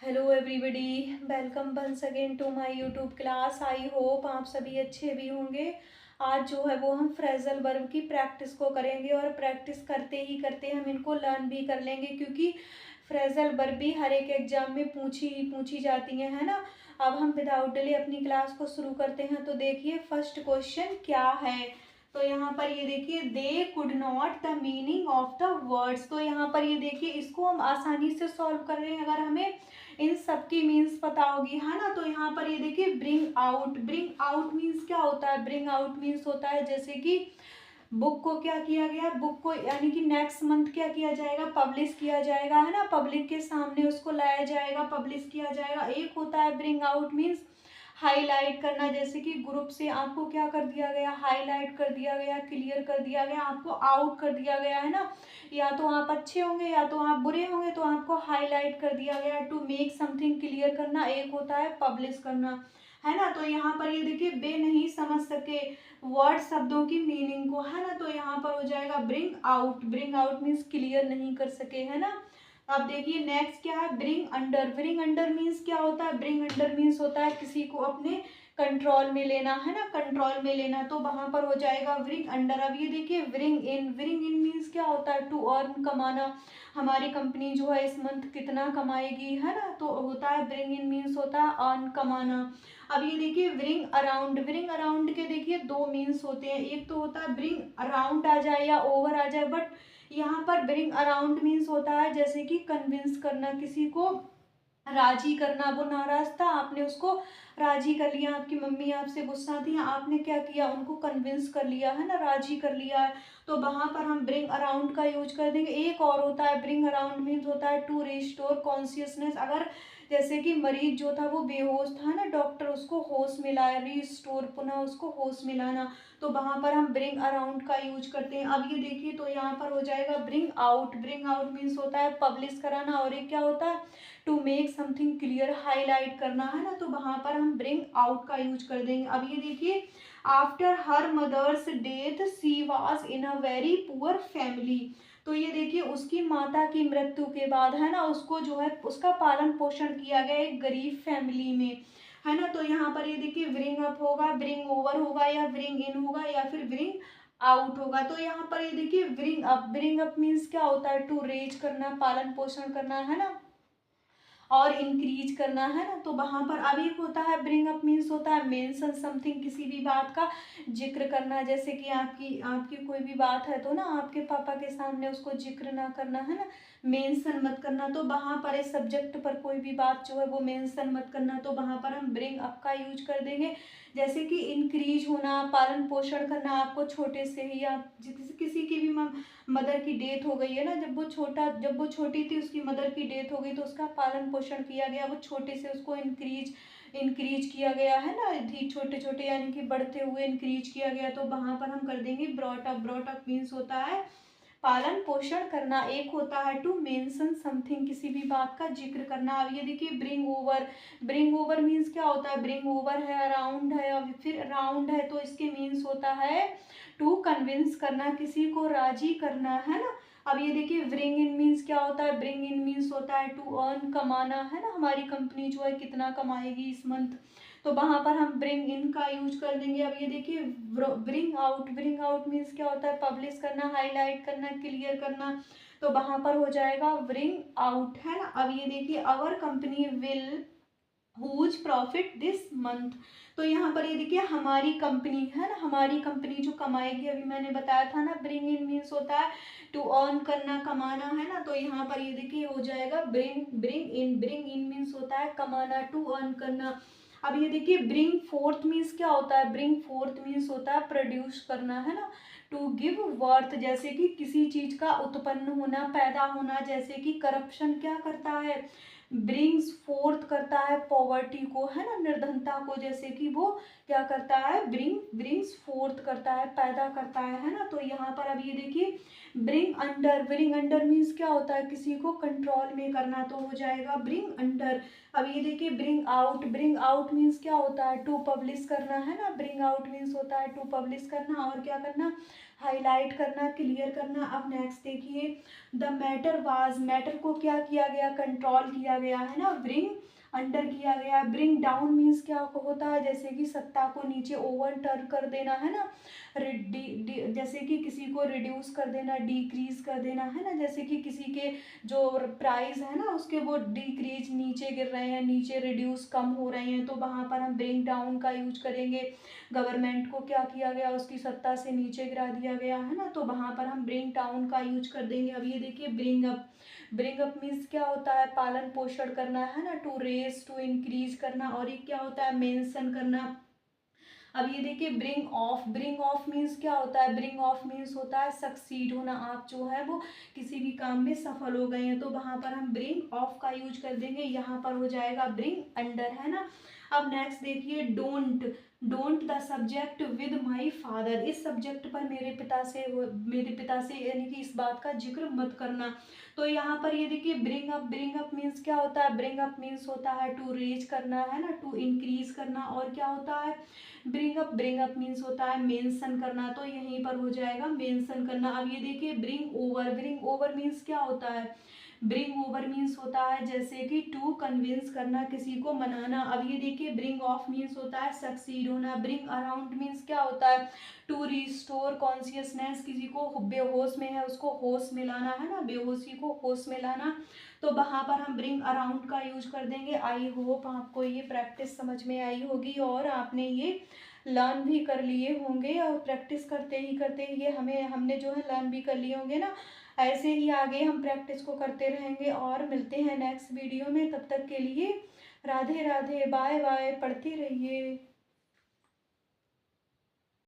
Hello everybody, welcome once again to my YouTube class. I hope आप सभी अच्छे भी होंगे। आज जो है वो हम फ्रेजल वर्ब की प्रैक्टिस को करेंगे और प्रैक्टिस करते ही करते हम इनको लर्न भी कर लेंगे, क्योंकि फ्रेजल वर्ब भी हर एक एग्जाम में पूछी जाती हैं, है ना। अब हम विदाउट डिले अपनी क्लास को शुरू करते हैं। तो देखिए फर्स्ट क्वेश्चन क्या है। तो यहाँ पर ये देखिए, they could not the meaning of the words. तो यहाँ पर ये देखिए, इसको हम आसानी से सॉल्व कर रहे हैं अगर हमें इन सब की मीन्स पता होगी, है ना। तो यहाँ पर ये देखिए, ब्रिंग आउट मीन्स क्या होता है। ब्रिंग आउट मीन्स होता है जैसे कि बुक को क्या किया गया, बुक को यानी कि नेक्स्ट मंथ क्या किया जाएगा, पब्लिश किया जाएगा, है ना। पब्लिक के सामने उसको लाया जाएगा, पब्लिश किया जाएगा। एक होता है ब्रिंग आउट मीन्स हाईलाइट करना, जैसे कि ग्रुप से आपको क्या कर दिया गया, हाईलाइट कर दिया गया, क्लियर कर दिया गया, आपको आउट कर दिया गया, है ना। या तो आप अच्छे होंगे या तो आप बुरे होंगे, तो आपको हाईलाइट कर दिया गया। टू मेक समथिंग क्लियर करना। एक होता है पब्लिश करना, है ना। तो यहाँ पर ये देखिए, बे नहीं समझ सके वर्ड शब्दों की मीनिंग को, है ना। तो यहाँ पर हो जाएगा bring out. Bring out means clear नहीं कर सके, है ना। अब देखिए नेक्स्ट क्या है, bring under. Bring under means क्या होता है। ब्रिंग अंडर मीन्स होता है किसी को अपने कंट्रोल में लेना, है ना, कंट्रोल में लेना। तो वहां पर हो जाएगा ब्रिंग अंडर। अब ये देखिए bring in. Bring in means क्या होता है, टू अर्न, कमाना। हमारी कंपनी जो है इस मंथ कितना कमाएगी, है ना। तो होता है ब्रिंग इन मीन्स होता है अर्न, कमाना। अब ये देखिए ब्रिंग अराउंड। ब्रिंग अराउंड के देखिए दो मीन्स होते हैं। एक तो होता है ब्रिंग अराउंड आ जाए या ओवर आ जाए, बट यहाँ पर ब्रिंग अराउंड मीन्स होता है जैसे कि कन्विंस करना, किसी को राजी करना। वो नाराज था, आपने उसको राजी कर लिया। आपकी मम्मी आपसे गुस्सा थी, आपने क्या किया, उनको कन्विंस कर लिया, है ना, राजी कर लिया है। तो वहां पर हम ब्रिंग अराउंड का यूज कर देंगे। एक और होता है ब्रिंग अराउंड मीन्स होता है टू रिस्टोर कॉन्शियसनेस। अगर जैसे कि मरीज जो था वो बेहोश था ना, डॉक्टर उसको होश में लाया, रिस्टोर, पुनः उसको होश में लाना। तो वहां पर हम ब्रिंग अराउंड का यूज करते हैं। अब ये देखिए, तो यहाँ पर हो जाएगा bring out. Bring out means होता है पब्लिश कराना, और एक क्या होता है, to make something clear, highlight करना, है ना। तो वहां पर हम ब्रिंग आउट का यूज कर देंगे। अब ये देखिए, after her mother's death she was in a very poor family. तो ये देखिए, उसकी माता की मृत्यु के बाद, है ना, उसको जो है उसका पालन पोषण किया गया एक गरीब फैमिली में, है ना। तो यहाँ पर ये देखिए, ब्रिंग अप होगा, ब्रिंग ओवर होगा, या ब्रिंग इन होगा, या फिर ब्रिंग आउट होगा। तो यहाँ पर ये देखिए bring up. Bring up means क्या होता है, टू रेज करना, पालन पोषण करना, है ना, और इंक्रीज करना, है ना। तो वहां पर अब एक होता है ब्रिंग अप मीन्स होता है मेंशन समथिंग, किसी भी बात का जिक्र करना। जैसे कि आपकी आपकी कोई भी बात है तो ना आपके पापा के सामने उसको जिक्र ना करना, है ना, मेंशन मत करना। तो वहां पर इस सब्जेक्ट पर कोई भी बात जो है वो मेंशन मत करना। तो वहां पर हम ब्रिंग अप का यूज कर देंगे। जैसे कि इंक्रीज होना, पालन पोषण करना। आपको छोटे से ही, आप किसी की भी मदर की डेथ हो गई है ना, जब वो छोटी थी, उसकी मदर की डेथ हो गई, तो उसका पालन पोषण किया गया। वो छोटे से उसको इंक्रीज किया गया, है ना, छोटे छोटे यानी कि बढ़ते हुए इंक्रीज किया गया। तो वहां पर हम कर देंगे brought up. Brought up means होता है पालन पोषण करना। एक होता है टू मेंशन समथिंग, किसी भी बात का जिक्र करना। अब ये देखिए bring over. Bring over means क्या होता है, ब्रिंग ओवर है, अराउंड है, और फिर अराउंड है, तो इसके मीन्स होता है टू कन्विंस करना, किसी को राजी करना, है ना। अब ये देखिए ब्रिंग इन मीन्स क्या होता है। ब्रिंग इन मीन्स होता है टू अर्न, कमाना, है ना, हमारी कंपनी जो है कितना कमाएगी इस मंथ। तो वहां पर हम ब्रिंग इन का यूज कर देंगे। अब ये देखिए bring out. Bring out means क्या होता है, पब्लिश करना, हाईलाइट करना, क्लियर करना। तो वहां पर हो जाएगा ब्रिंग आउट, है ना। अब ये देखिए, our company will huge profit this month. तो यहाँ पर ये देखिए हमारी कंपनी, है ना, हमारी कंपनी जो कमाएगी। अभी मैंने बताया था ना, ब्रिंग इन मीन्स होता है टू अर्न करना, कमाना, है ना। तो यहाँ पर ये देखिए हो जाएगा bring bring in. Bring in means होता है कमाना, टू अर्न करना। अब ये देखिए ब्रिंग फोर्थ मीन्स क्या होता है। ब्रिंग फोर्थ मीन्स होता है प्रोड्यूस करना, है ना, टू गिव वर्थ, जैसे कि किसी चीज का उत्पन्न होना, पैदा होना। जैसे कि करप्शन क्या करता है, ब्रिंग्स फोर्थ करता है पॉवर्टी को, है ना, निर्धनता को। जैसे कि वो क्या करता है, ब्रिंग्स फोर्थ करता है, पैदा करता है ना। तो यहाँ पर अब ये देखिए ब्रिंग अंडर मीन्स क्या होता है, किसी को कंट्रोल में करना, तो हो जाएगा ब्रिंग अंडर। अब ये देखिए ब्रिंग आउट मीन्स क्या होता है, टू पब्लिश करना है ना, ब्रिंग आउट मीन्स होता है टू पब्लिश करना और क्या करना, हाईलाइट करना, क्लियर करना। अब नेक्स्ट देखिए द मैटर को क्या किया गया, कंट्रोल किया गया है ना, ब्रिंग अंडर किया गया। ब्रिंग डाउन मीन्स क्या होता है, जैसे कि सत्ता को नीचे, ओवर टर्न कर देना है ना, जैसे कि किसी को रिड्यूस कर देना, डिक्रीज कर देना है ना, जैसे कि किसी के जो प्राइस है ना उसके वो डिक्रीज, नीचे गिर रहे हैं, नीचे रिड्यूस कम हो रहे हैं, तो वहाँ पर हम ब्रिंग डाउन का यूज करेंगे। गवर्नमेंट को क्या किया गया, उसकी सत्ता से नीचे गिरा दिया गया है ना, तो वहाँ पर हम ब्रिंग डाउन का यूज कर देंगे। अब ये देखिए ब्रिंग अप मीन्स क्या होता है, पालन पोषण करना है ना, टू रेस, टू इंक्रीज करना, और ये क्या होता है, मेंशन करना। अब ये देखिए ब्रिंग ऑफ मीन्स क्या होता है, ब्रिंग ऑफ मीन्स होता है सक्सीड होना, आप जो है वो किसी भी काम में सफल हो गए हैं, तो वहां पर हम ब्रिंग ऑफ का यूज कर देंगे, यहाँ पर हो जाएगा ब्रिंग अंडर है ना। अब नेक्स्ट देखिए don't the subject with my father, इस सब्जेक्ट पर मेरे पिता से यानी कि इस बात का जिक्र मत करना। तो यहाँ पर ये देखिए ब्रिंग अप मीन्स क्या होता है, ब्रिंग अप मीन्स होता है टू रेज करना है ना, टू इंक्रीज करना, और क्या होता है ब्रिंग अप मीन्स होता है मेंशन करना, तो यहीं पर हो जाएगा मेंशन करना। अब ये देखिए ब्रिंग ओवर मीन्स क्या होता है, ब्रिंग ओवर मीन्स होता है जैसे कि टू कन्विंस करना, किसी को मनाना। अब ये देखिए ब्रिंग ऑफ मीन्स होता है सक्सीड होना। ब्रिंग अराउंड मीन्स क्या होता है, टू रिस्टोर कॉन्शियसनेस, किसी को बेहोश में है उसको होश में लाना है ना, बेहोशी को होश में लाना, तो वहाँ पर हम ब्रिंग अराउंड का यूज कर देंगे। आई होप आपको ये प्रैक्टिस समझ में आई होगी और आपने ये लर्न भी कर लिए होंगे, और प्रैक्टिस करते ही करते ये हमने जो है लर्न भी कर लिए होंगे ना। ऐसे ही आगे हम प्रैक्टिस को करते रहेंगे और मिलते हैं नेक्स्ट वीडियो में। तब तक के लिए राधे राधे, बाय बाय, पढ़ते रहिए।